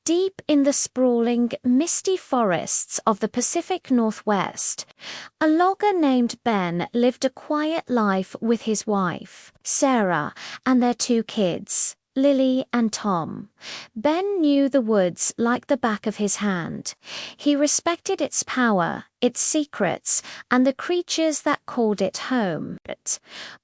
Deep in the sprawling, misty forests of the Pacific Northwest, a logger named Ben lived a quiet life with his wife, Sarah, and their 2 kids, Lily and Tom. Ben knew the woods like the back of his hand. He respected its power, its secrets, and the creatures that called it home.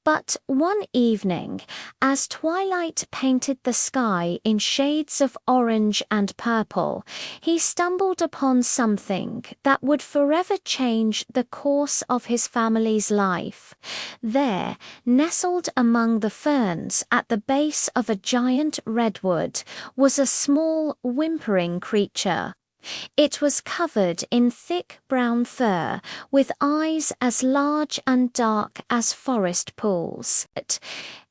But one evening, as twilight painted the sky in shades of orange and purple, he stumbled upon something that would forever change the course of his family's life. There, nestled among the ferns at the base of a giant redwood, was a small, whimpering creature. It was covered in thick brown fur, with eyes as large and dark as forest pools.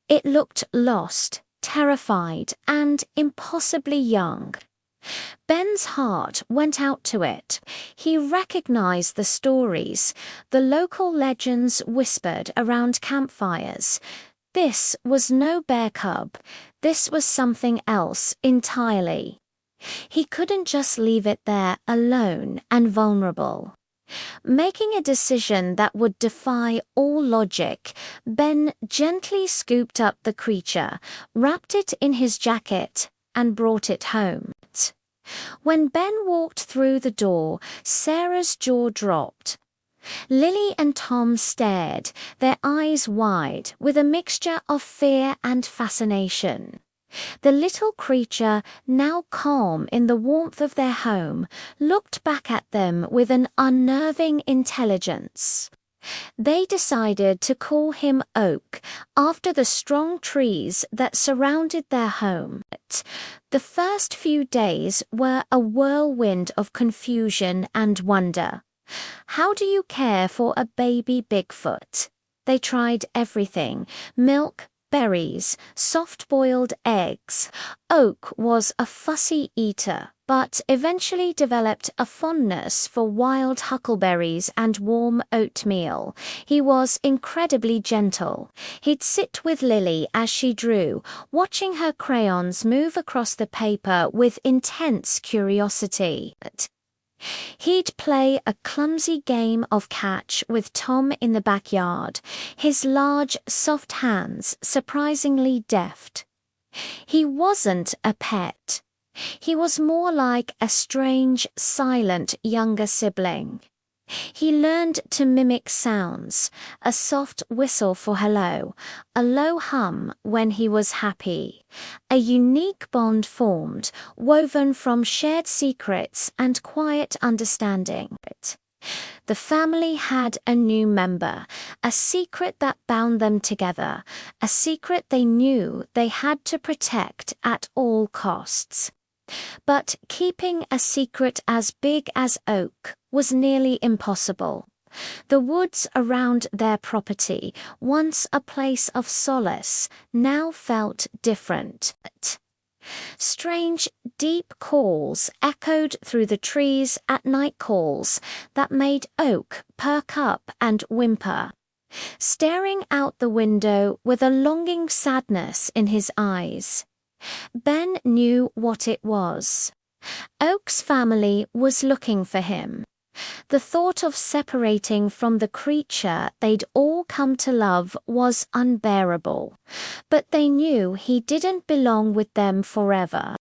It looked lost, terrified, and impossibly young. Ben's heart went out to it. He recognized the stories, the local legends whispered around campfires. This was no bear cub. This was something else entirely. He couldn't just leave it there alone and vulnerable. Making a decision that would defy all logic, Ben gently scooped up the creature, wrapped it in his jacket, and brought it home. When Ben walked through the door, Sarah's jaw dropped. Lily and Tom stared, their eyes wide, with a mixture of fear and fascination. The little creature, now calm in the warmth of their home, looked back at them with an unnerving intelligence. They decided to call him Oak, after the strong trees that surrounded their home. The first few days were a whirlwind of confusion and wonder. How do you care for a baby Bigfoot? They tried everything: milk, berries, soft-boiled eggs. Oak was a fussy eater, but eventually developed a fondness for wild huckleberries and warm oatmeal. He was incredibly gentle. He'd sit with Lily as she drew, watching her crayons move across the paper with intense curiosity. He'd play a clumsy game of catch with Tom in the backyard, his large, soft hands surprisingly deft. He wasn't a pet. He was more like a strange, silent younger sibling. He learned to mimic sounds: a soft whistle for hello, a low hum when he was happy. A unique bond formed, woven from shared secrets and quiet understanding. The family had a new member, a secret that bound them together, a secret they knew they had to protect at all costs. But keeping a secret as big as Oak was nearly impossible. The woods around their property, once a place of solace, now felt different. Strange, deep calls echoed through the trees at night calls that made Oak perk up and whimper, staring out the window with a longing sadness in his eyes. Ben knew what it was. Oak's family was looking for him. The thought of separating from the creature they'd all come to love was unbearable, but they knew he didn't belong with them forever.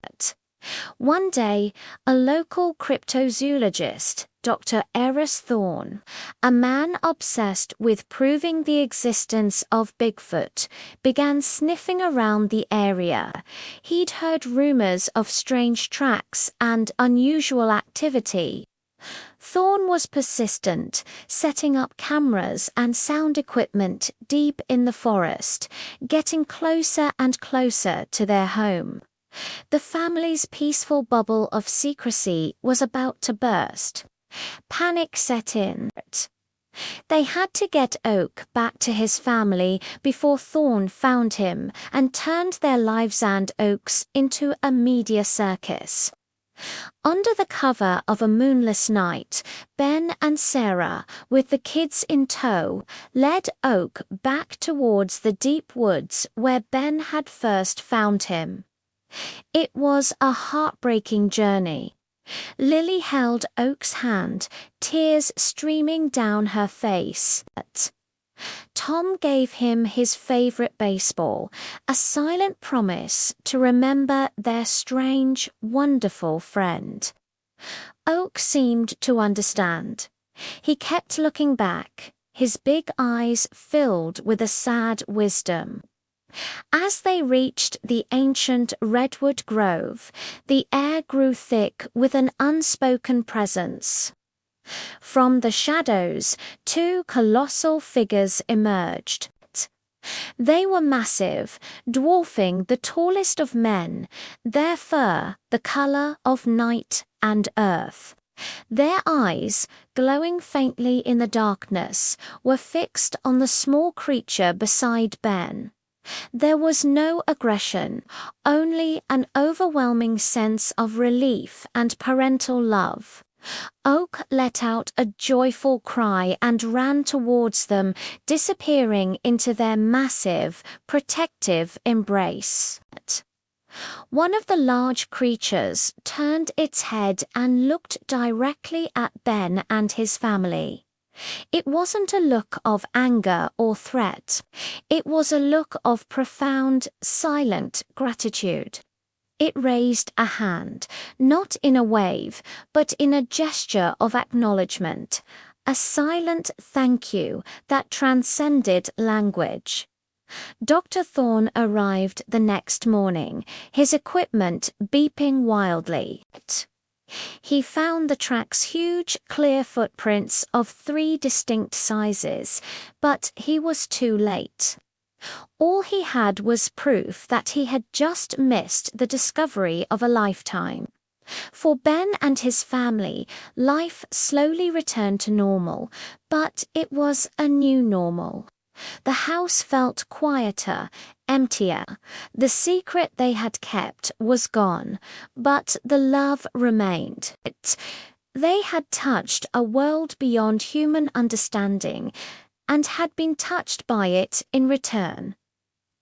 One day, a local cryptozoologist, Dr. Eris Thorne, a man obsessed with proving the existence of Bigfoot, began sniffing around the area. He'd heard rumors of strange tracks and unusual activity. Thorne was persistent, setting up cameras and sound equipment deep in the forest, getting closer and closer to their home. The family's peaceful bubble of secrecy was about to burst. Panic set in. They had to get Oak back to his family before Thorne found him and turned their lives and Oak's into a media circus. Under the cover of a moonless night, Ben and Sarah, with the kids in tow, led Oak back towards the deep woods where Ben had first found him. It was a heartbreaking journey. Lily held Oak's hand, tears streaming down her face. Tom gave him his favorite baseball, a silent promise to remember their strange, wonderful friend. Oak seemed to understand. He kept looking back, his big eyes filled with a sad wisdom. As they reached the ancient redwood grove, the air grew thick with an unspoken presence. From the shadows, two colossal figures emerged. They were massive, dwarfing the tallest of men, their fur the color of night and earth. Their eyes, glowing faintly in the darkness, were fixed on the small creature beside Ben. There was no aggression, only an overwhelming sense of relief and parental love. Oak let out a joyful cry and ran towards them, disappearing into their massive, protective embrace. One of the large creatures turned its head and looked directly at Ben and his family. It wasn't a look of anger or threat. It was a look of profound, silent gratitude. It raised a hand, not in a wave, but in a gesture of acknowledgement, a silent thank you that transcended language. Dr. Thorne arrived the next morning, his equipment beeping wildly. He found the track's huge, clear footprints of 3 distinct sizes, but he was too late. All he had was proof that he had just missed the discovery of a lifetime. For Ben and his family, life slowly returned to normal, but it was a new normal. The house felt quieter, emptier. The secret they had kept was gone, but the love remained. They had touched a world beyond human understanding, and had been touched by it in return.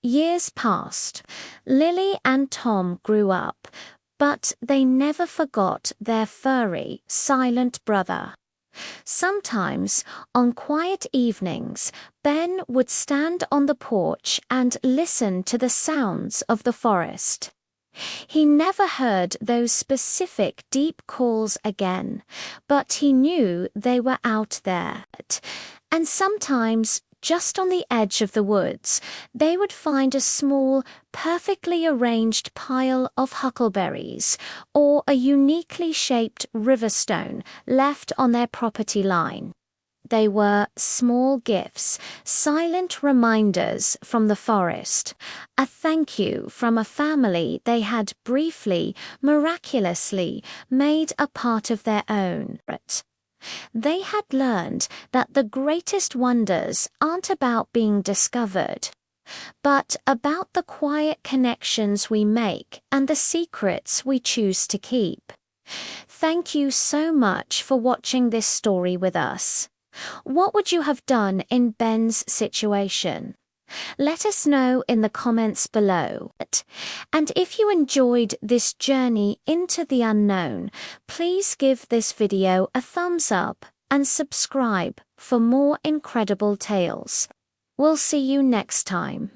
Years passed. Lily and Tom grew up, but they never forgot their furry, silent brother. Sometimes, on quiet evenings, Ben would stand on the porch and listen to the sounds of the forest. He never heard those specific deep calls again, but he knew they were out there. And sometimes, just on the edge of the woods, they would find a small, perfectly arranged pile of huckleberries or a uniquely shaped riverstone left on their property line. They were small gifts, silent reminders from the forest, a thank you from a family they had briefly, miraculously, made a part of their own. They had learned that the greatest wonders aren't about being discovered, but about the quiet connections we make and the secrets we choose to keep. Thank you so much for watching this story with us. What would you have done in Ben's situation? Let us know in the comments below. And if you enjoyed this journey into the unknown, please give this video a thumbs up and subscribe for more incredible tales. We'll see you next time.